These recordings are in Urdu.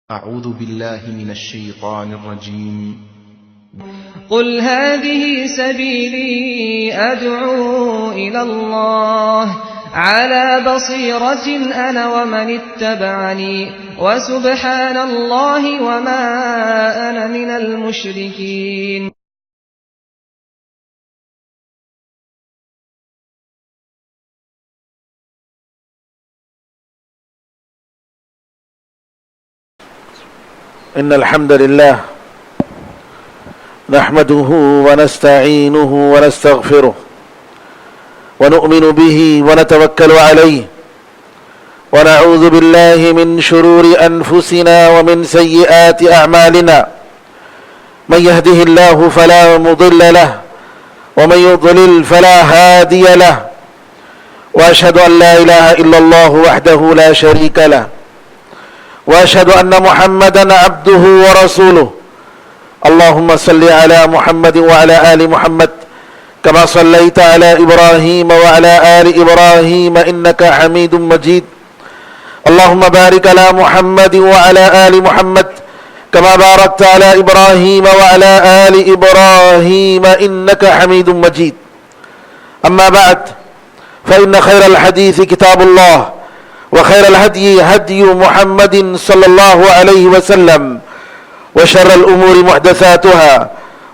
أعوذ بالله من الشيطان الرجيم. قل هذه سبيلي أدعو إلى الله على بصيرة أنا ومن اتبعني وسبحان الله وما أنا من المشركين. إن الحمد لله نحمده ونستعينه ونستغفره ونؤمن به ونتوكل عليه ونعوذ بالله من شرور أنفسنا ومن سيئات أعمالنا من يهده الله فلا مضل له ومن يضلل فلا هادي له وأشهد أن لا إله إلا الله وحده لا شريك له وأشهد أن محمدًا عبده ورسوله. اللهم صل على محمد وعلى آل محمد كما صليت على إبراهيم وعلى آل إبراهيم إنك حميد مجيد. اللهم بارك على محمد وعلى آل محمد كما باركت على إبراهيم وعلى آل إبراهيم إنك حميد مجيد. أما بعد، فإن خير الحديث كتاب الله وخير الهدي هدي محمد صلى الله عليه وسلم وشر الأمور محدثاتها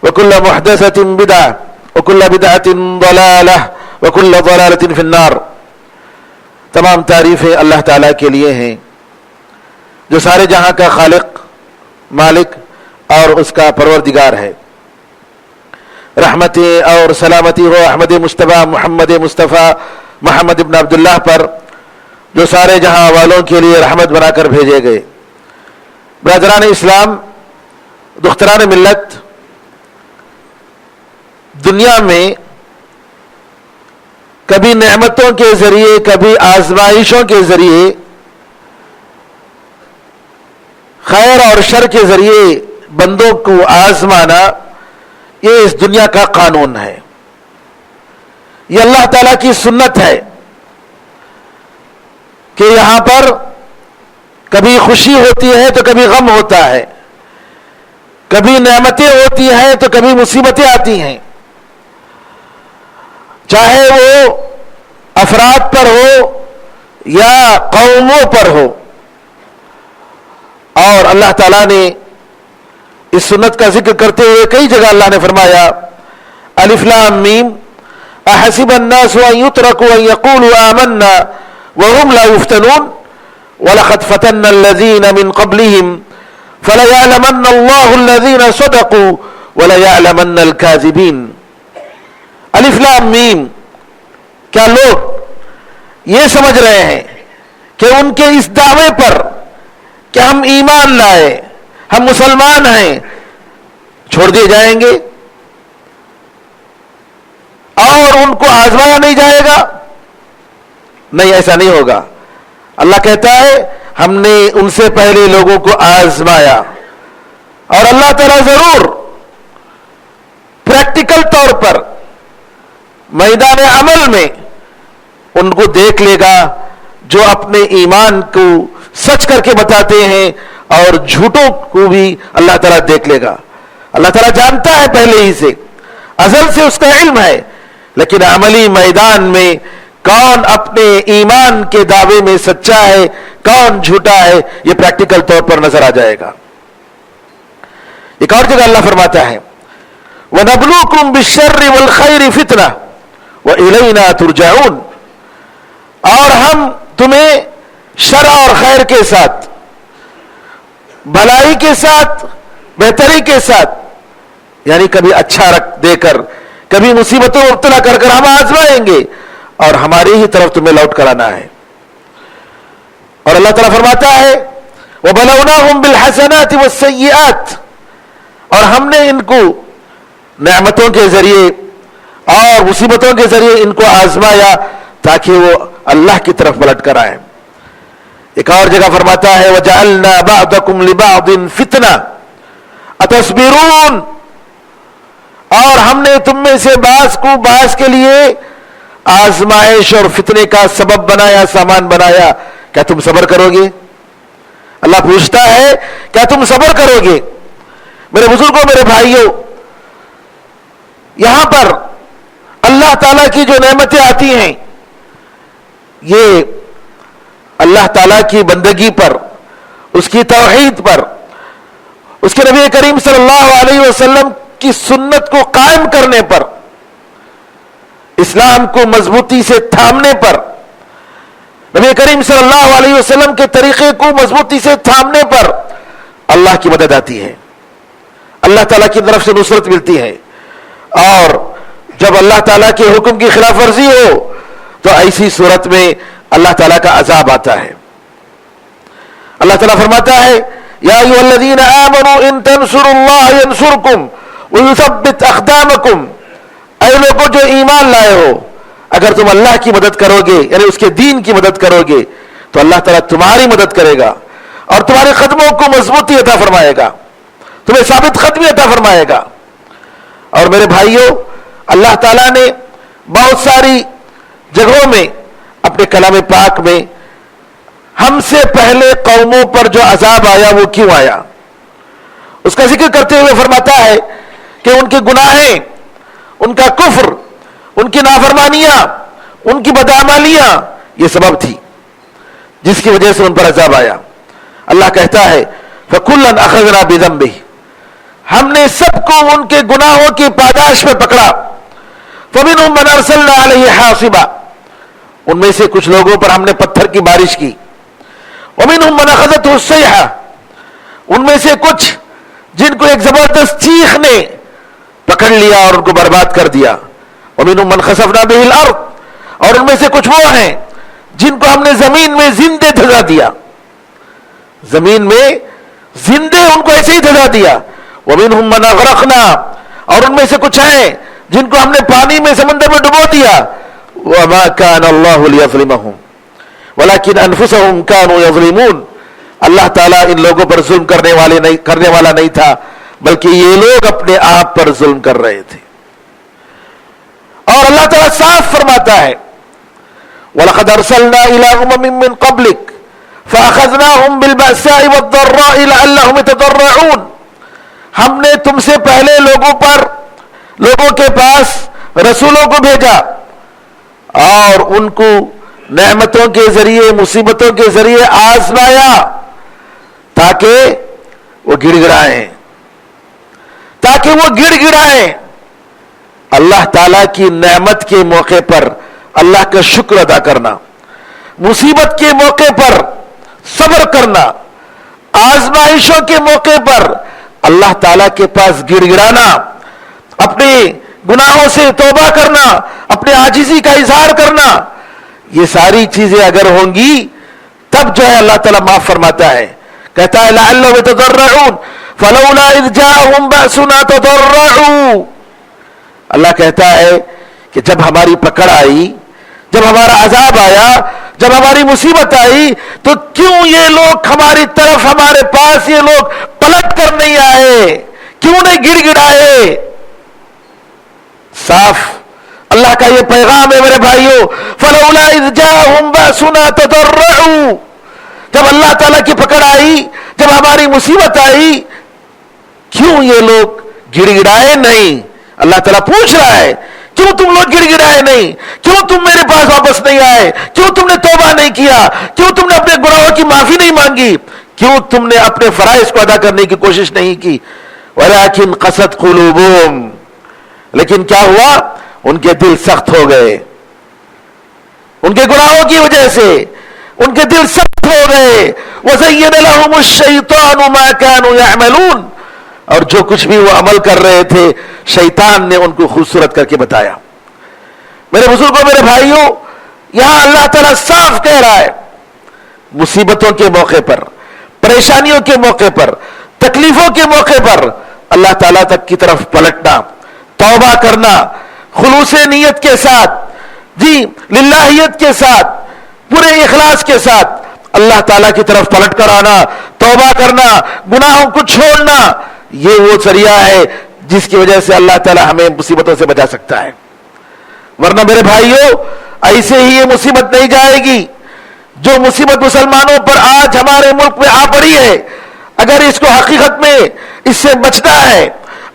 وكل محدثة بدعة وكل بدعة ضلالة وكل ضلالة في النار. تمام تعریفیں اللہ تعالیٰ کے لیے ہیں جو سارے جہاں کا خالق، مالک اور اس کا پروردگار ہے. رحمتیں اور سلامتی ہو احمد مصطفیٰ محمد مصطفیٰ محمد ابن عبداللہ پر جو سارے جہاں والوں کے لیے رحمت بنا کر بھیجے گئے. برادران اسلام، دختران ملت، دنیا میں کبھی نعمتوں کے ذریعے کبھی آزمائشوں کے ذریعے، خیر اور شر کے ذریعے بندوں کو آزمانا یہ اس دنیا کا قانون ہے. یہ اللہ تعالیٰ کی سنت ہے کہ یہاں پر کبھی خوشی ہوتی ہے تو کبھی غم ہوتا ہے، کبھی نعمتیں ہوتی ہیں تو کبھی مصیبتیں آتی ہیں، چاہے وہ افراد پر ہو یا قوموں پر ہو. اور اللہ تعالیٰ نے اس سنت کا ذکر کرتے ہوئے کئی جگہ اللہ نے فرمایا الف لام میم احسب الناس ان يتركوا ان يقولوا آمنا وهم لا يفتنون ولقد فتنا الذين من قبلهم فليعلمن الله الذين صدقوا وليعلمن الكاذبين. الف لام میم. کیا لوگ یہ سمجھ رہے ہیں کہ ان کے اس دعوے پر کہ ہم ایمان لائے، ہم مسلمان ہیں، چھوڑ دیے جائیں گے اور ان کو آزمایا نہیں جائے گا؟ نہیں، ایسا نہیں ہوگا. اللہ کہتا ہے ہم نے ان سے پہلے لوگوں کو آزمایا اور اللہ تعالیٰ ضرور پریکٹیکل طور پر میدان عمل میں ان کو دیکھ لے گا جو اپنے ایمان کو سچ کر کے بتاتے ہیں اور جھوٹوں کو بھی اللہ تعالیٰ دیکھ لے گا. اللہ تعالیٰ جانتا ہے پہلے ہی سے، ازل سے اس کا علم ہے، لیکن عملی میدان میں کون اپنے ایمان کے دعوے میں سچا ہے، کون جھوٹا ہے، یہ پریکٹیکل طور پر نظر آ جائے گا. ایک اور جگہ اللہ فرماتا ہے وَنَبْلُوكُمْ بِالشَّرِّ وَالْخَيْرِ فِتْنَةً وَإِلَيْنَا تُرْجَعُونَ. اور ہم تمہیں شر اور خیر کے ساتھ، بھلائی کے ساتھ، بہتری کے ساتھ، یعنی کبھی اچھا رکھ دے کر، کبھی مصیبتوں میں مبتلا کر ہم آزمائیں گے اور ہماری ہی طرف تمہیں لوٹ کر آنا ہے. اور اللہ تعالیٰ فرماتا ہے وَبَلَوْنَاهُمْ بِالْحَسَنَاتِ وَالسَّيِّئَاتِ. اور ہم نے ان کو نعمتوں کے ذریعے اور مصیبتوں کے ذریعے ان کو آزمایا تاکہ وہ اللہ کی طرف پلٹ کر آئیں. ایک اور جگہ فرماتا ہے وَجَعَلْنَا بَعْضَكُمْ لِبَعْضٍ فِتْنَةً أَتَصْبِرُونَ. اور ہم نے تم میں سے بعض کو بعض کے لیے آزمائش اور فتنے کا سبب بنایا، سامان بنایا. کیا تم صبر کرو گے؟ اللہ پوچھتا ہے کیا تم صبر کرو گے؟ میرے بزرگوں، میرے بھائیوں، یہاں پر اللہ تعالیٰ کی جو نعمتیں آتی ہیں یہ اللہ تعالیٰ کی بندگی پر، اس کی توحید پر، اس کے نبی کریم صلی اللہ علیہ وسلم کی سنت کو قائم کرنے پر، اسلام کو مضبوطی سے تھامنے پر، نبی کریم صلی اللہ علیہ وسلم کے طریقے کو مضبوطی سے تھامنے پر اللہ کی مدد آتی ہے، اللہ تعالیٰ کی طرف سے نصرت ملتی ہے. اور جب اللہ تعالیٰ کے حکم کی خلاف ورزی ہو تو ایسی صورت میں اللہ تعالیٰ کا عذاب آتا ہے. اللہ تعالیٰ فرماتا ہے یا ایھا الذین آمنوا ان تنصروا اللہ ینصرکم ویثبت اقدامکم، اے لوگوں جو ایمان لائے ہو، اگر تم اللہ کی مدد کرو گے یعنی اس کے دین کی مدد کرو گے تو اللہ تعالیٰ تمہاری مدد کرے گا اور تمہارے قدموں کو مضبوطی عطا فرمائے گا، تمہیں ثابت قدمی عطا فرمائے گا. اور میرے بھائیوں، اللہ تعالیٰ نے بہت ساری جگہوں میں اپنے کلام پاک میں ہم سے پہلے قوموں پر جو عذاب آیا وہ کیوں آیا اس کا ذکر کرتے ہوئے فرماتا ہے کہ ان کے گناہیں، ان کا کفر، ان کی نافرمانیاں، ان کی بدعمالیاں یہ سبب تھی جس کی وجہ سے ان پر عذاب آیا. اللہ کہتا ہے فَكُلًّا أَخَذْنَا بِذَنبِهِ، ہم نے سب کو ان کے گناہوں کی پاداش میں پکڑا. فَمِنْهُمْ مَنْ أَرْسَلْنَا عَلَيْهِ حَاصِبًا، ان میں سے کچھ لوگوں پر ہم نے پتھر کی بارش کی. وَمِنْهُمْ مَنْ أَخَذَتْهُ الصَّيْحَةُ، ان میں سے کچھ جن کو ایک زبردست چیخ نے پکڑ لیا اور ان کو برباد کر دیا. وَمِنْهُمْ مَنْ خَسَفْنَا بِهِ الْأَرْضِ، اور ان میں سے کچھ وہ ہیں جن کو ہم نے زمین میں زندے دھسا دیا، زمین میں زندے ان کو ایسے ہی دھسا دیا. وَمِنْهُمْ مَنْ أَغْرَقْنَا، اور ان میں سے کچھ ہیں جن کو ہم نے پانی میں سمندر میں ڈبو دیا. وَمَا كَانَ اللَّهُ لِيَظْلِمَهُمْ وَلَكِنْ أَنفُسَهُمْ كَانُوا يَظْلِمُونَ، اللہ تعالیٰ ان لوگوں پر ظلم کرنے والا نہیں تھا بلکہ یہ لوگ اپنے آپ پر ظلم کر رہے تھے. اور اللہ تعالیٰ صاف فرماتا ہے وَلَقَدْ أَرْسَلْنَا إِلَىٰ أُمَمٍ مِّن قَبْلِكَ فَأَخَذْنَاهُمْ بِالْبَأْسَاءِ وَالضَّرَّاءِ لَعَلَّهُمْ يَتَضَرَّعُونَ، ہم نے تم سے پہلے لوگوں کے پاس رسولوں کو بھیجا اور ان کو نعمتوں کے ذریعے، مصیبتوں کے ذریعے آزمایا تاکہ وہ گڑ گڑائیں. اللہ تعالیٰ کی نعمت کے موقع پر اللہ کا شکر ادا کرنا، مصیبت کے موقع پر صبر کرنا، آزمائشوں کے موقع پر اللہ تعالیٰ کے پاس گڑ گڑانا، اپنے گناہوں سے توبہ کرنا، اپنے عاجزی کا اظہار کرنا، یہ ساری چیزیں اگر ہوں گی تب جو ہے اللہ تعالیٰ معاف فرماتا ہے. کہتا ہے لعلهم يتضرعون فلولا اذ جاءهم بأسنا تضرعوا، اللہ کہتا ہے کہ جب ہماری پکڑ آئی، جب ہمارا عذاب آیا، جب ہماری مصیبت آئی تو کیوں یہ لوگ ہماری طرف، ہمارے پاس یہ لوگ پلٹ کر نہیں آئے، کیوں نہیں گڑ گڑائے. صاف اللہ کا یہ پیغام ہے میرے بھائیوں. فلولا اذ جاءهم بأسنا تضرعوا، جب اللہ تعالیٰ کی پکڑ آئی، جب ہماری مصیبت آئی، کیوں یہ لوگ گڑ گڑائے نہیں. اللہ تعالیٰ پوچھ رہا ہے کیوں تم لوگ گڑ گڑائے نہیں، کیوں تم میرے پاس واپس نہیں آئے، کیوں تم نے توبہ نہیں کیا، کیوں تم نے اپنے گناہوں کی معافی نہیں مانگی، کیوں تم نے اپنے فرائض کو ادا کرنے کی کوشش نہیں کی. وَلَكِنْ قَسَتْ قُلُوبُهُمْ، لیکن کیا ہوا، ان کے دل سخت ہو گئے، ان کے گناہوں کی وجہ سے ان کے دل سخت ہو گئے. وَزَيَّنَ لَهُمُ الشَّيْطَانُ مَا كَانُوا يَعْمَلُونَ، اور جو کچھ بھی وہ عمل کر رہے تھے شیطان نے ان کو خوبصورت کر کے بتایا. میرے بزرگوں، میرے بھائیوں، یہاں اللہ تعالیٰ صاف کہہ رہا ہے مصیبتوں کے موقع پر، پریشانیوں کے موقع پر، تکلیفوں کے موقع پر اللہ تعالیٰ تک کی طرف پلٹنا، توبہ کرنا، خلوص نیت کے ساتھ، جی للہیت کے ساتھ، پورے اخلاص کے ساتھ اللہ تعالیٰ کی طرف پلٹ کر آنا، توبہ کرنا، گناہوں کو چھوڑنا، یہ وہ ذریعہ ہے جس کی وجہ سے اللہ تعالیٰ ہمیں مصیبتوں سے بچا سکتا ہے. ورنہ میرے بھائیوں ایسے ہی یہ مصیبت نہیں جائے گی. جو مصیبت مسلمانوں پر آج ہمارے ملک میں آ پڑی ہے، اگر اس کو حقیقت میں اس سے بچنا ہے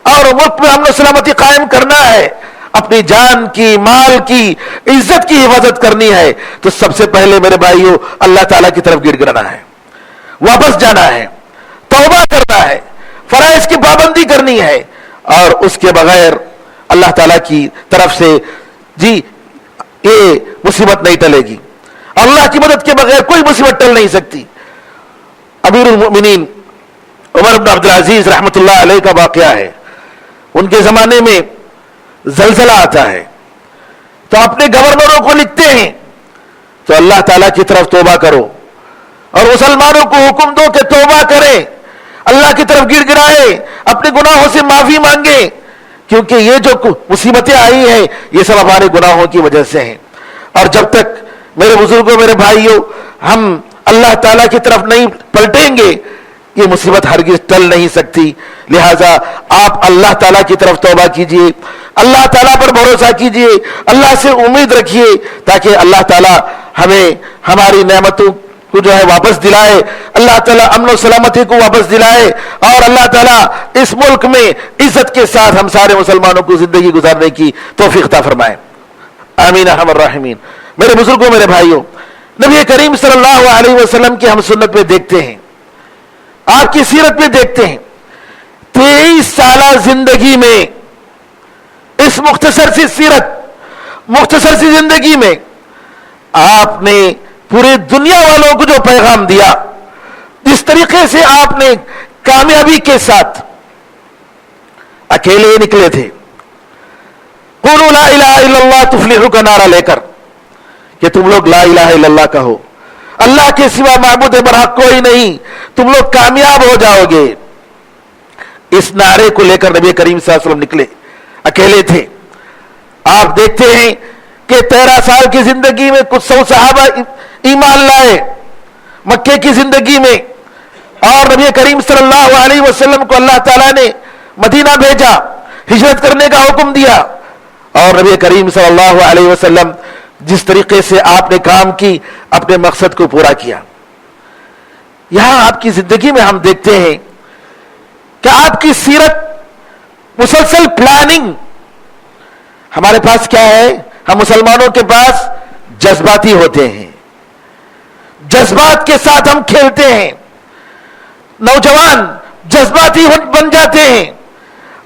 اور ملک میں امن و سلامتی قائم کرنا ہے، اپنی جان کی، مال کی، عزت کی حفاظت کرنی ہے، تو سب سے پہلے میرے بھائیوں اللہ تعالیٰ کی طرف گڑ گڑانا ہے، واپس جانا ہے، توبہ کرنا ہے، فرائض کی پابندی کرنی ہے، اور اس کے بغیر اللہ تعالیٰ کی طرف سے یہ مصیبت نہیں ٹلے گی۔ اللہ کی مدد کے بغیر کوئی مصیبت ٹل نہیں سکتی۔ امیر المؤمنین عمر بن عبدالعزیز رحمۃ اللہ علیہ کا واقعہ ہے۔ ان کے زمانے میں زلزلہ آتا ہے تو اپنے گورنروں کو لکھتے ہیں تو اللہ تعالیٰ کی طرف توبہ کرو، اور مسلمانوں کو حکم دو کہ توبہ کریں، اللہ کی طرف گڑ گڑائے، اپنے گناہوں سے معافی مانگے، کیونکہ یہ جو مصیبتیں آئی ہیں یہ سب ہمارے گناہوں کی وجہ سے ہیں۔ اور جب تک میرے بزرگوں، میرے بھائیوں، ہم اللہ تعالیٰ کی طرف نہیں پلٹیں گے یہ مصیبت ہرگز ٹل نہیں سکتی۔ لہٰذا آپ اللہ تعالیٰ کی طرف توبہ کیجئے، اللہ تعالیٰ پر بھروسہ کیجئے، اللہ سے امید رکھیے، تاکہ اللہ تعالیٰ ہمیں ہماری نعمتوں کو جو ہے واپس دلائے، اللہ تعالیٰ امن و سلامتی کو واپس دلائے، اور اللہ تعالیٰ اس ملک میں عزت کے ساتھ ہم سارے مسلمانوں کو زندگی گزارنے کی توفیق عطا فرمائے۔ آمین ارحم الراحمین۔ میرے بزرگوں، میرے بھائیوں، نبی کریم صلی اللہ علیہ وسلم کی ہم سنت میں دیکھتے ہیں، آپ کی سیرت میں دیکھتے ہیں، 23 سالہ زندگی میں، اس مختصر سی سیرت، مختصر سی زندگی میں آپ نے پوری دنیا والوں کو جو پیغام دیا، جس طریقے سے آپ نے کامیابی کے ساتھ اکیلے نکلے تھے، قولوا لا الہ الا اللہ تفلحوا کا نعرہ لے کر کہ تم لوگ لا الہ الا اللہ کہو، اللہ کے سوا معبود برحق کوئی نہیں، تم لوگ کامیاب ہو جاؤ گے، اس نعرے کو لے کر نبی کریم صلی اللہ علیہ وسلم نکلے، اکیلے تھے۔ آپ دیکھتے ہیں کہ 13 سال کی زندگی میں کچھ 100 صحابہ ایمان لائے مکے کی زندگی میں، اور نبی کریم صلی اللہ علیہ وسلم کو اللہ تعالیٰ نے مدینہ بھیجا، ہجرت کرنے کا حکم دیا، اور نبی کریم صلی اللہ علیہ وسلم جس طریقے سے آپ نے کام کی، اپنے مقصد کو پورا کیا۔ یہاں آپ کی زندگی میں ہم دیکھتے ہیں کہ آپ کی سیرت، مسلسل پلاننگ۔ ہمارے پاس کیا ہے؟ ہم مسلمانوں کے پاس جذباتی ہوتے ہیں، جذبات کے ساتھ ہم کھیلتے ہیں، نوجوان جذباتی بن جاتے ہیں،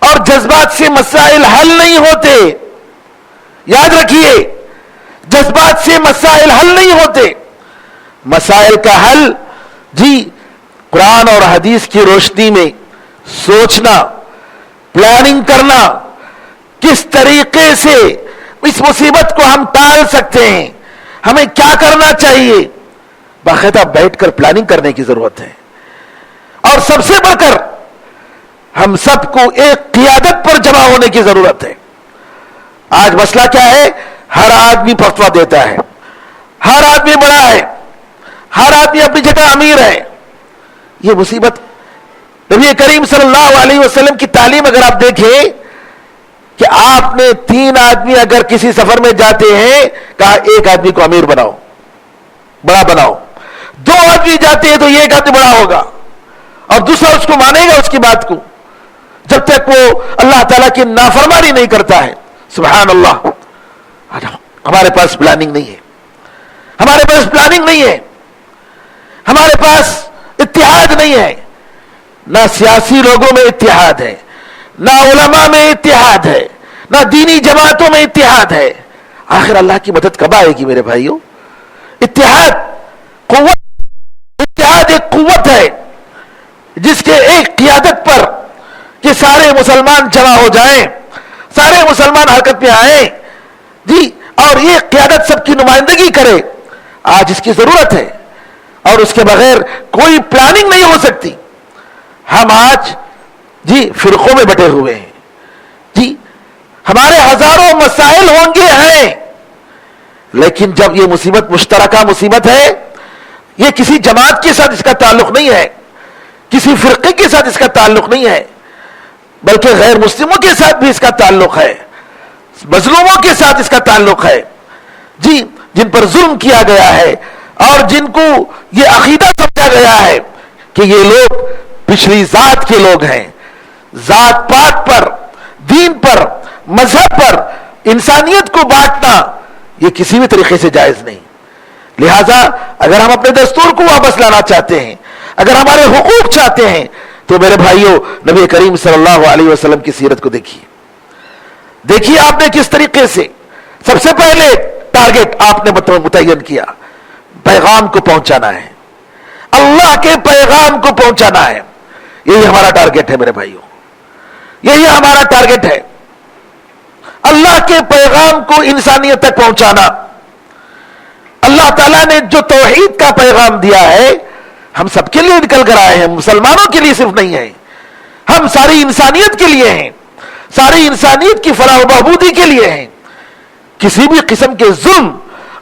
اور جذبات سے مسائل حل نہیں ہوتے۔ یاد رکھیے، جذبات سے مسائل حل نہیں ہوتے۔ مسائل کا حل قرآن اور حدیث کی روشنی میں سوچنا، پلاننگ کرنا، کس طریقے سے اس مصیبت کو ہم ٹال سکتے ہیں، ہمیں کیا کرنا چاہیے، باقاعدہ بیٹھ کر پلاننگ کرنے کی ضرورت ہے۔ اور سب سے بڑھ کر ہم سب کو ایک قیادت پر جمع ہونے کی ضرورت ہے۔ آج مسئلہ کیا ہے؟ ہر آدمی فتویٰ دیتا ہے، ہر آدمی بڑا ہے، ہر آدمی اپنی جگہ امیر ہے۔ یہ مصیبت، نبی کریم صلی اللہ علیہ وسلم کی تعلیم اگر آپ دیکھیں کہ آپ نے 3 آدمی اگر کسی سفر میں جاتے ہیں، کہا ایک آدمی کو امیر بناؤ، بڑا بناؤ۔ 2 آدمی جاتے ہیں تو یہ ایک آدمی بڑا ہوگا، اور دوسرا اس کو مانے گا، اس کی بات کو، جب تک وہ اللہ تعالیٰ کی نافرمانی نہیں کرتا ہے۔ سبحان اللہ۔ ہمارے پاس پلاننگ نہیں ہے، ہمارے پاس پلاننگ نہیں ہے، ہمارے پاس اتحاد نہیں ہے، نہ سیاسی لوگوں میں اتحاد ہے، نہ علماء میں اتحاد ہے، نہ دینی جماعتوں میں اتحاد ہے۔ آخر اللہ کی مدد کب آئے گی میرے بھائیوں؟ اتحاد ایک قوت ہے جس کے ایک قیادت پر کہ سارے مسلمان جمع ہو جائیں، سارے مسلمان حرکت میں آئیں، اور یہ قیادت سب کی نمائندگی کرے۔ آج اس کی ضرورت ہے، اور اس کے بغیر کوئی پلاننگ نہیں ہو سکتی۔ ہم آج فرقوں میں بٹے ہوئے ہیں، ہمارے ہزاروں مسائل ہوں گے ہیں، لیکن جب یہ مصیبت مشترکہ مصیبت ہے، یہ کسی جماعت کے ساتھ اس کا تعلق نہیں ہے، کسی فرقے کے ساتھ اس کا تعلق نہیں ہے، بلکہ غیر مسلموں کے ساتھ بھی اس کا تعلق ہے، مظلوموں کے ساتھ اس کا تعلق ہے، جن پر ظلم کیا گیا ہے، اور جن کو یہ عقیدہ سمجھا گیا ہے کہ یہ لوگ پچھلی ذات کے لوگ ہیں. ذات پات پر، دین پر، مذہب پر انسانیت کو بانٹنا یہ کسی بھی طریقے سے جائز نہیں. لہذا اگر ہم اپنے دستور کو واپس لانا چاہتے ہیں، اگر ہمارے حقوق چاہتے ہیں، تو میرے بھائیوں نبی کریم صلی اللہ علیہ وسلم کی سیرت کو دیکھیے آپ نے کس طریقے سے سب سے پہلے ٹارگٹ آپ نے متعین کیا، پیغام کو پہنچانا ہے، اللہ کے پیغام کو پہنچانا ہے. یہی ہمارا ٹارگٹ ہے میرے بھائیوں، یہی ہمارا ٹارگٹ ہے، اللہ کے پیغام کو انسانیت تک پہنچانا. اللہ تعالیٰ نے جو توحید کا پیغام دیا ہے ہم سب کے لیے نکل کر آئے ہیں، مسلمانوں کے لیے صرف نہیں ہے، ہم ساری انسانیت کے لیے ہیں، ساری انسانیت کی فلاح و بہبودی کے لیے ہیں. کسی بھی قسم کے ظلم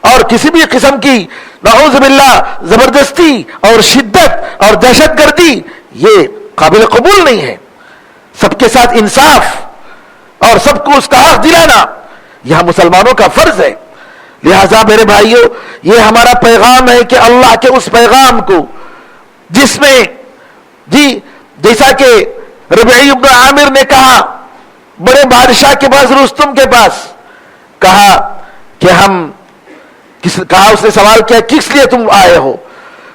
اور کسی بھی قسم کی نعوذ باللہ زبردستی اور شدت اور دہشت گردی یہ قابل قبول نہیں ہے. سب کے ساتھ انصاف اور سب کو اس کا حق دلانا یہ ہم مسلمانوں کا فرض ہے. لہذا میرے بھائیوں یہ ہمارا پیغام ہے کہ اللہ کے اس پیغام کو جس میں جیسا کہ ربعی ابن عامر نے کہا بڑے بادشاہ کے پاس، رستم کے پاس کہا کہ اس نے سوال کیا کس لیے تم آئے ہو؟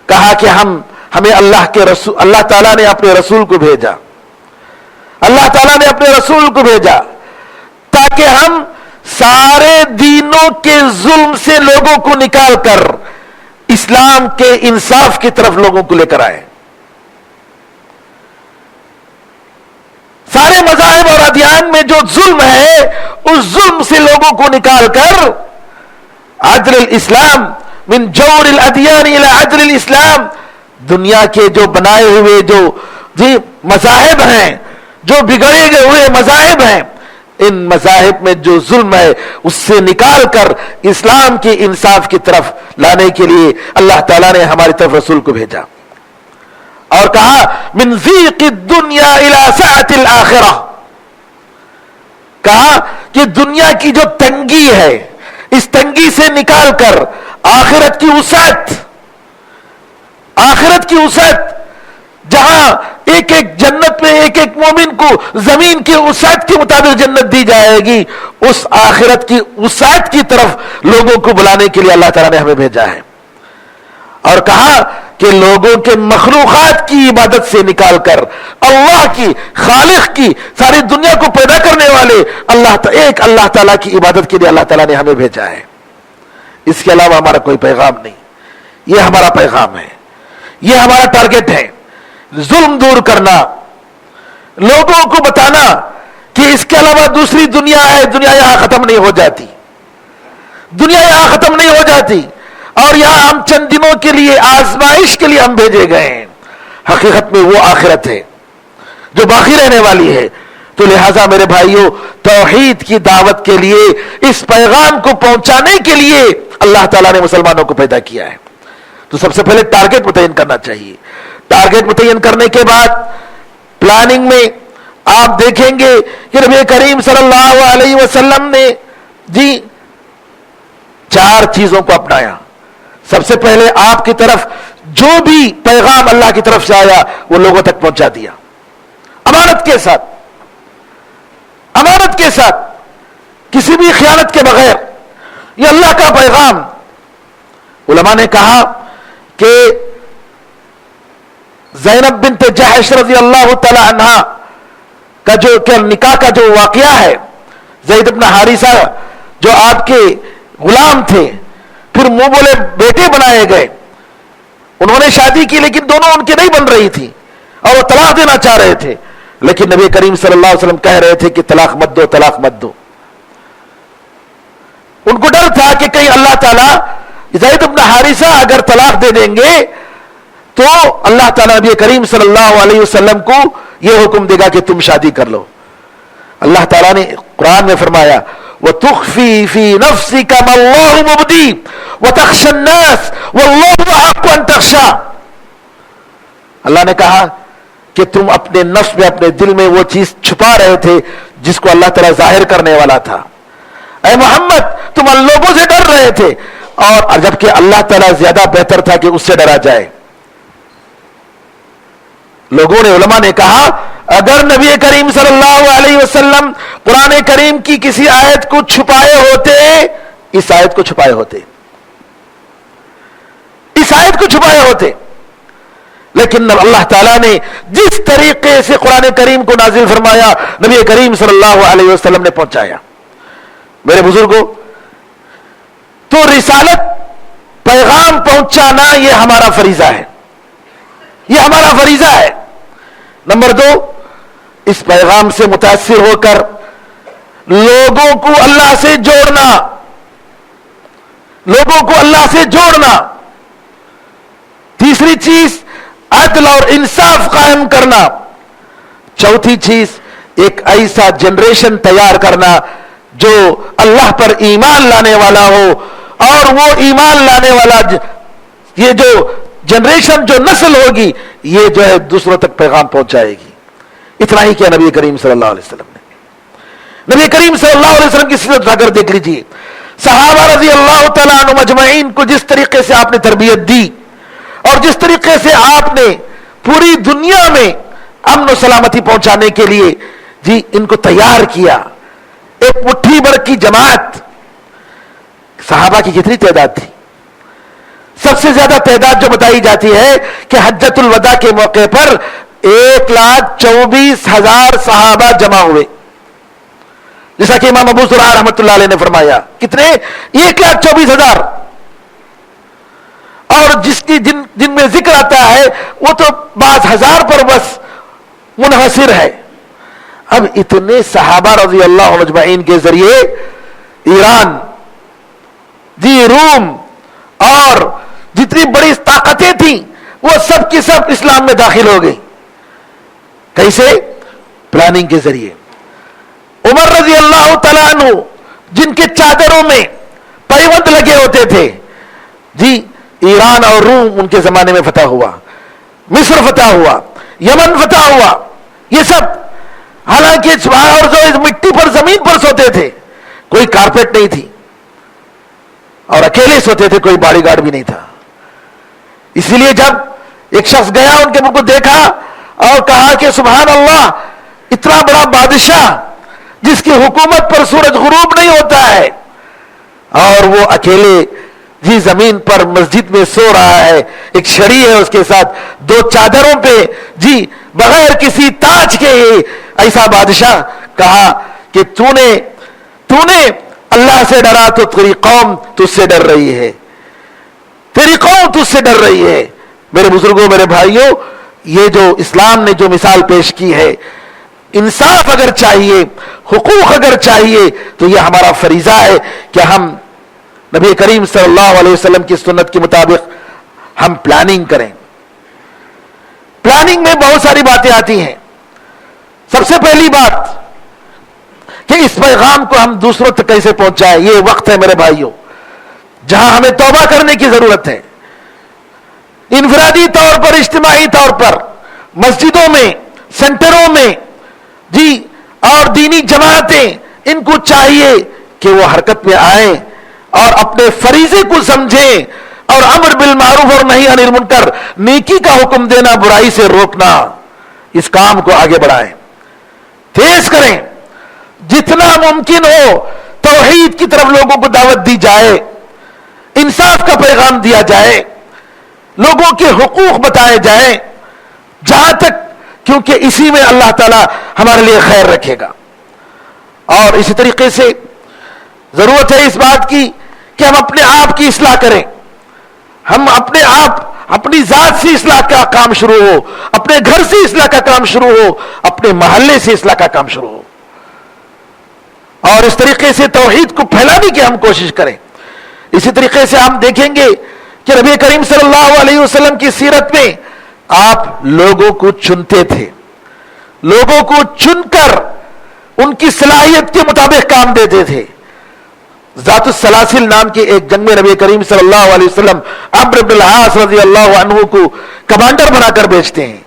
کہا کہ ہمیں اللہ تعالیٰ نے اپنے رسول کو بھیجا، اللہ تعالیٰ نے اپنے رسول کو بھیجا تاکہ ہم سارے دینوں کے ظلم سے لوگوں کو نکال کر اسلام کے انصاف کی طرف لوگوں کو لے کر آئے. سارے مذاہب اور ادیان میں جو ظلم ہے اس ظلم سے لوگوں کو نکال کر عدل الاسلام من جور الادیان الى عدل الاسلام، دنیا کے جو بنائے ہوئے جو مذاہب ہیں، جو بگڑے گئے ہوئے مذاہب ہیں، ان مذاہب میں جو ظلم ہے اس سے نکال کر اسلام کے انصاف کی طرف لانے کے لیے اللہ تعالیٰ نے ہماری طرف رسول کو بھیجا اور کہا من ضیق الدنیا الى سعۃ الآخرہ. کہا کہ دنیا کی جو تنگی ہے اس تنگی سے نکال کر آخرت کی وسعت جہاں ایک ایک جنت میں ایک ایک مومن کو زمین کی وسعت کے مطابق جنت دی جائے گی، اس آخرت کی وسعت کی طرف لوگوں کو بلانے کے لیے اللہ تعالیٰ نے ہمیں بھیجا ہے. اور کہا کہ لوگوں کے مخلوقات کی عبادت سے نکال کر اللہ کی، خالق کی، ساری دنیا کو پیدا کرنے والے ایک اللہ تعالیٰ کی عبادت کے لیے اللہ تعالیٰ نے ہمیں بھیجا ہے. اس کے علاوہ ہمارا کوئی پیغام نہیں. یہ ہمارا پیغام ہے، یہ ہمارا ٹارگٹ ہے. ظلم دور کرنا، لوگوں کو بتانا کہ اس کے علاوہ دوسری دنیا ہے، دنیا یہاں ختم نہیں ہو جاتی، دنیا یہاں ختم نہیں ہو جاتی اور یہاں ہم چند دنوں کے لیے آزمائش کے لیے ہم بھیجے گئے ہیں. حقیقت میں وہ آخرت ہے جو باقی رہنے والی ہے. تو لہٰذا میرے بھائیوں توحید کی دعوت کے لیے، اس پیغام کو پہنچانے کے لیے اللہ تعالیٰ نے مسلمانوں کو پیدا کیا ہے. تو سب سے پہلے ٹارگٹ متعین کرنا چاہیے. ٹارگٹ متعین کرنے کے بعد پلاننگ میں آپ دیکھیں گے کہ نبی کریم صلی اللہ علیہ وسلم نے 4 چیزوں کو اپنایا. سب سے پہلے آپ کی طرف جو بھی پیغام اللہ کی طرف سے آیا وہ لوگوں تک پہنچا دیا، امانت کے ساتھ کسی بھی خیانت کے بغیر. یہ اللہ کا پیغام. علماء نے کہا کہ زینب بنت جحش رضی اللہ تعالی عنہ کا جو نکاح کا جو واقعہ ہے، زید بن حارثہ جو آپ کے غلام تھے پھر منہ بولے بیٹے بنائے گئے. انہوں نے شادی کی لیکن دونوں ان کی نہیں بن رہی تھی اور وہ طلاق دینا چاہ رہے تھے، لیکن نبی کریم صلی اللہ علیہ وسلم کہہ رہے تھے کہ طلاق مت دو. ان کو ڈر تھا کہ کہیں اللہ تعالیٰ زید بن حارثہ اگر طلاق دے دیں گے تو اللہ تعالیٰ نبی کریم صلی اللہ علیہ وسلم کو یہ حکم دے گا کہ تم شادی کر لو. اللہ تعالیٰ نے قرآن میں فرمایا وَتُخْفِي فِي نَفْسِكَ مَا اللَّهُ مُبْدِي وَتَخْشَى النَّاسَ وَاللَّهُ أَحَقُّ أَن تَخْشَى. اللہ نے کہا کہ تم اپنے نفس میں، اپنے دل میں وہ چیز چھپا رہے تھے جس کو اللہ تعالیٰ ظاہر کرنے والا تھا. اے محمد تم ان لوگوں سے ڈر رہے تھے اور جبکہ اللہ تعالیٰ زیادہ بہتر تھا کہ اس سے ڈرا جائے. لوگوں نے، علماء نے کہا اگر نبی کریم صلی اللہ علیہ وسلم قرآن کریم کی کسی آیت کو چھپائے ہوتے، اس آیت کو چھپائے ہوتے، اس آیت کو چھپائے ہوتے، لیکن اللہ تعالیٰ نے جس طریقے سے قرآن کریم کو نازل فرمایا نبی کریم صلی اللہ علیہ وسلم نے پہنچایا۔ میرے بزرگوں، تو رسالت، پیغام پہنچانا یہ ہمارا فریضہ ہے، یہ ہمارا فریضہ ہے۔ نمبر 2، اس پیغام سے متاثر ہو کر لوگوں کو اللہ سے جوڑنا، لوگوں کو اللہ سے جوڑنا۔ تیسری چیز، عدل اور انصاف قائم کرنا۔ چوتھی چیز، ایک ایسا جنریشن تیار کرنا جو اللہ پر ایمان لانے والا ہو، اور وہ ایمان لانے والا یہ جو جنریشن، جو نسل ہوگی، یہ جو ہے دوسروں تک پیغام پہنچائے گی۔ اتنا ہی کیا نبی کریم صلی اللہ علیہ وسلم نے۔ نبی کریم صلی اللہ علیہ وسلم کی سیرت اٹھا کر دیکھ لیجیے، صحابہ رضی اللہ تعالیٰ عنہ مجمعین کو جس طریقے سے آپ نے تربیت دی، اور جس طریقے سے آپ نے پوری دنیا میں امن و سلامتی پہنچانے کے لیے جی ان کو تیار کیا، ایک مٹھی بھر کی جماعت۔ صحابہ کی کتنی تعداد تھی؟ سب سے زیادہ تعداد جو بتائی جاتی ہے کہ حجۃ الوداع کے موقع پر 1,24,000 صحابہ جمع ہوئے، جیسا کہ امام ابو زرعہ رحمۃ اللہ علیہ نے فرمایا۔ کتنے؟ 1,24,000۔ اور جن میں ذکر آتا ہے وہ تو بعض ہزار پر بس منحصر ہے۔ اب اتنے صحابہ رضی اللہ عنہ اجمعین کے ذریعے ایران، جی روم، اور جتنی بڑی طاقتیں تھیں وہ سب کی سب اسلام میں داخل ہو گئی۔ کیسے؟ پلاننگ کے ذریعے۔ عمر رضی اللہ تعالیٰ عنہ جن کے چادروں میں پیوند لگے ہوتے تھے، جی ایران اور روم ان کے زمانے میں فتح ہوا، مصر فتح ہوا، یمن فتح ہوا، یہ سب حالانکہ اور جو مٹی پر زمین پر سوتے تھے، کوئی کارپیٹ نہیں تھی، اور اکیلے سوتے تھے، کوئی باڈی گارڈ بھی نہیں تھا۔ اسی لیے جب ایک شخص گیا ان کے منہ کو دیکھا اور کہا کہ سبحان اللہ، اتنا بڑا بادشاہ جس کی حکومت پر سورج غروب نہیں ہوتا ہے، اور وہ اکیلے جی زمین پر مسجد میں سو رہا ہے، ایک چھڑی ہے اس کے ساتھ، 2 چادروں پہ، جی بغیر کسی تاج کے، ایسا بادشاہ۔ کہا کہ تو نے اللہ سے ڈرا تو تیری قوم تجھ سے ڈر رہی ہے، تیری قوم تجھ سے ڈر رہی ہے۔ میرے بزرگوں، میرے بھائیوں، یہ جو اسلام نے جو مثال پیش کی ہے، انصاف اگر چاہیے، حقوق اگر چاہیے، تو یہ ہمارا فریضہ ہے کہ ہم نبی کریم صلی اللہ علیہ وسلم کی سنت کے مطابق ہم پلاننگ کریں۔ پلاننگ میں بہت ساری باتیں آتی ہیں۔ سب سے پہلی بات کہ اس پیغام کو ہم دوسروں تک کیسے پہنچائیں۔ یہ وقت ہے میرے بھائیوں جہاں ہمیں توبہ کرنے کی ضرورت ہے، انفرادی طور پر، اجتماعی طور پر، مسجدوں میں، سینٹروں میں، جی اور دینی جماعتیں، ان کو چاہیے کہ وہ حرکت میں آئیں اور اپنے فریضے کو سمجھیں، اور امر بالمعروف اور نہی عن المنکر، نیکی کا حکم دینا، برائی سے روکنا، اس کام کو آگے بڑھائیں، تیز کریں۔ جتنا ممکن ہو توحید کی طرف لوگوں کو دعوت دی جائے، انصاف کا پیغام دیا جائے، لوگوں کے حقوق بتائے جائیں، جہاں تک، کیونکہ اسی میں اللہ تعالیٰ ہمارے لیے خیر رکھے گا۔ اور اسی طریقے سے ضرورت ہے اس بات کی کہ ہم اپنے آپ کی اصلاح کریں، ہم اپنے آپ، اپنی ذات سے اصلاح کا کام شروع ہو، اپنے گھر سے اصلاح کا کام شروع ہو، اپنے محلے سے اصلاح کا کام شروع ہو، اور اس طریقے سے توحید کو پھیلانے کی ہم کوشش کریں۔ اسی طریقے سے ہم دیکھیں گے کہ نبی کریم صلی اللہ علیہ وسلم کی سیرت میں آپ لوگوں کو چنتے تھے، لوگوں کو چن کر ان کی صلاحیت کے مطابق کام دیتے تھے۔ ذات السلاسل نام کے ایک جنگ میں نبی کریم صلی اللہ علیہ وسلم عمرو بن العاص رضی اللہ عنہ کو کمانڈر بنا کر بھیجتے ہیں،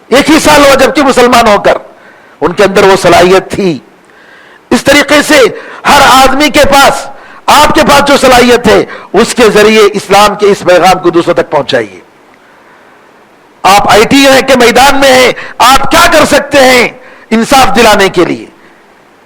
ایک ہی سال ہوا جبکہ مسلمان ہو کر، ان کے اندر وہ صلاحیت تھی۔ اس طریقے سے ہر آدمی کے پاس، آپ کے پاس جو صلاحیت، صلاحیت ہے، اس کے ذریعے اسلام کے اس پیغام کو دوسروں تک پہنچائیے۔ پلاننگ میں بہت ساری باتیں آتی ہیں۔ سب سے پہلی بات کہ اس پیغام کو ہم دوسروں تک کیسے پہنچائیں۔ یہ وقت ہے میرے بھائیوں جہاں ہمیں توبہ کرنے کی ضرورت ہے، انفرادی طور پر، اجتماعی طور پر، مسجدوں میں، جی اور دینی جماعتیں، ان کو چاہیے کہ وہ حرکت میں آئیں اور اپنے فریضے کو سمجھیں، اور امر بالمعروف اور نہی عن المنکر، نیکی کا حکم دینا، برائی سے روکنا، اس کام کو آگے بڑھائیں۔ آپ آئی ٹی کے میدان میں ہیں، آپ کیا کر سکتے ہیں انصاف دلانے کے لیے؟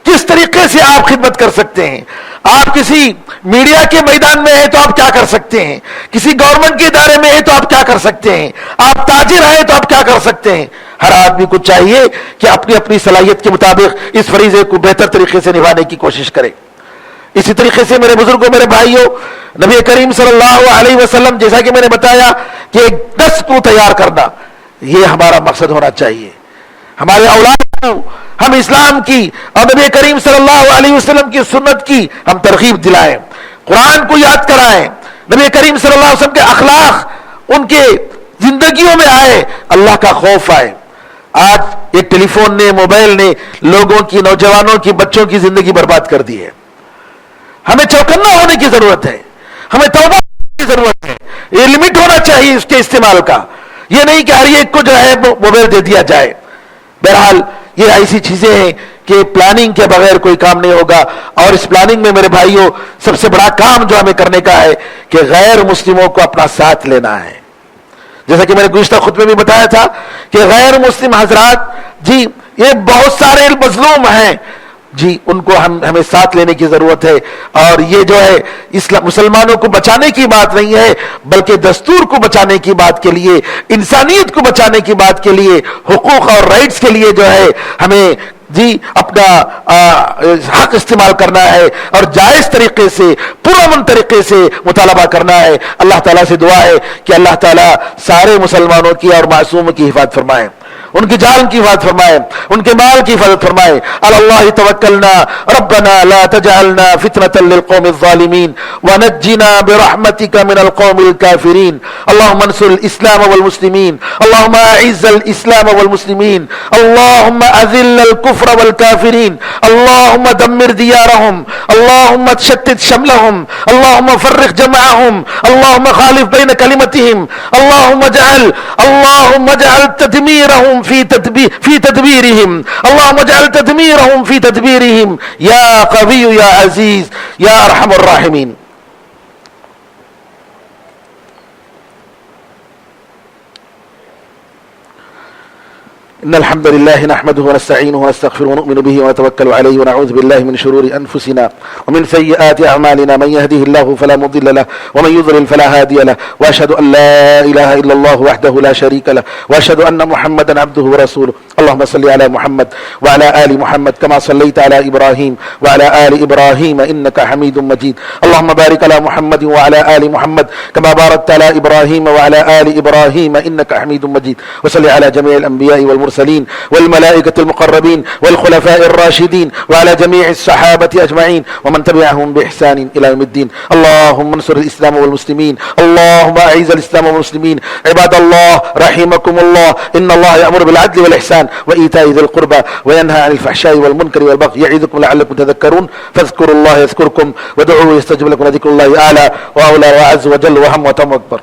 کس طریقے سے آپ خدمت کر سکتے ہیں؟ آپ کسی میڈیا کے میدان میں ہیں تو آپ کیا کر سکتے ہیں؟ کسی گورنمنٹ کے ادارے میں ہیں تو آپ کیا کر سکتے ہیں؟ آپ تاجر ہیں تو آپ کیا کر سکتے ہیں؟ ہر آدمی کو چاہیے کہ اپنی اپنی صلاحیت کے مطابق اس فریضے کو بہتر طریقے سے نبھانے کی کوشش کرے. اسی طریقے سے میرے بزرگوں، میرے بھائیوں، نبی کریم صلی اللہ علیہ وسلم جیسا کہ میں نے بتایا کہ ایک دستور تیار کرنا، یہ ہمارا مقصد ہونا چاہیے. ہمارے اولاد کو ہم اسلام کی اور نبی کریم صلی اللہ علیہ وسلم کی سنت کی ہم ترغیب دلائیں، قرآن کو یاد کرائیں، نبی کریم صلی اللہ علیہ وسلم کے اخلاق ان کے زندگیوں میں آئے، اللہ کا خوف آئے. آج ایک ٹیلی فون نے، موبائل نے لوگوں کی، نوجوانوں کی، بچوں کی زندگی برباد کر دی ہے. ہمیں چوکنا ہونے کی ضرورت ہے، ہمیں توبہ کی ضرورت ہے. یہ لمٹ ہونا چاہیے اس کے استعمال کا، یہ نہیں کہ ہر ایک کو جو ہے موبائل دے دیا جائے. بہرحال یہ ایسی چیزیں ہیں کہ پلاننگ کے بغیر کوئی کام نہیں ہوگا. اور اس پلاننگ میں میرے بھائیوں سب سے بڑا کام جو ہمیں کرنے کا ہے کہ غیر مسلموں کو اپنا ساتھ لینا ہے. جیسا کہ میں نے گزشتہ خطبے میں بتایا تھا کہ غیر مسلم حضرات جی یہ بہت سارے مظلوم ہیں جی، ان کو ہمیں ساتھ لینے کی ضرورت ہے. اور یہ جو ہے مسلمانوں کو بچانے کی بات نہیں ہے، بلکہ دستور کو بچانے کی بات کے لیے، انسانیت کو بچانے کی بات کے لیے، حقوق اور رائٹس کے لیے جو ہے ہمیں جی اپنا حق استعمال کرنا ہے اور جائز طریقے سے، پرامن طریقے سے مطالبہ کرنا ہے. اللہ تعالیٰ سے دعا ہے کہ اللہ تعالیٰ سارے مسلمانوں کی اور معصوموں کی حفاظت فرمائے، ان کی جان کی حفاظت فرمائے، ان کے مال کی حفاظت فرمائے. علی اللہ توکلنا ربنا لا تجعلنا فتنة للقوم الظالمین ونجنا برحمتك من القوم الكافرین. اللهم انصر الاسلام والمسلمین، اللهم اعز الاسلام والمسلمین، اللهم اذل الكفر والكافرین، اللهم دمر دیارهم، اللهم شتت شملهم، اللهم فرق جمعهم، اللهم خالف بين كلمتهم، اللهم اجعل تدميرهم في تدبيرهم، اللهم اجعل تدميرهم في تدبيرهم يا قوي يا عزيز يا ارحم الراحمين. إن الحمد لله نحمده ونستعينه ونستغفره ونؤمن به ونتوكل عليه ونعوذ بالله من شرور أنفسنا ومن سيئات أعمالنا، من يهده الله فلا مضل له ومن يضلل فلا هادي له، وأشهد أن لا إله إلا الله وحده لا شريك له، وأشهد أن محمدا عبده ورسوله. اللهم صل على محمد وعلى آل محمد كما صليت على إبراهيم وعلى آل إبراهيم إنك حميد مجيد. اللهم بارك على محمد وعلى آل محمد كما باركت على إبراهيم وعلى آل إبراهيم إنك حميد مجيد. وصل على جميع الأنبياء والمرسلين والملائكة المقربين والخلفاء الراشدين وعلى جميع الصحابة أجمعين ومن تبعهم بإحسان إلى يوم الدين. اللهم انصر الإسلام والمسلمين، اللهم أعز الإسلام والمسلمين. عباد الله رحمكم الله، إن الله يأمر بالعدل والإحسان وإيتاء ذي القربى وينهى عن الفحشاء والمنكر والبغي يعظكم لعلكم تذكرون. فاذكروا الله يذكركم وادعوه يستجب لكم، وذكر الله أعلى وأولى وأعز وجل وهم وتم أكبر.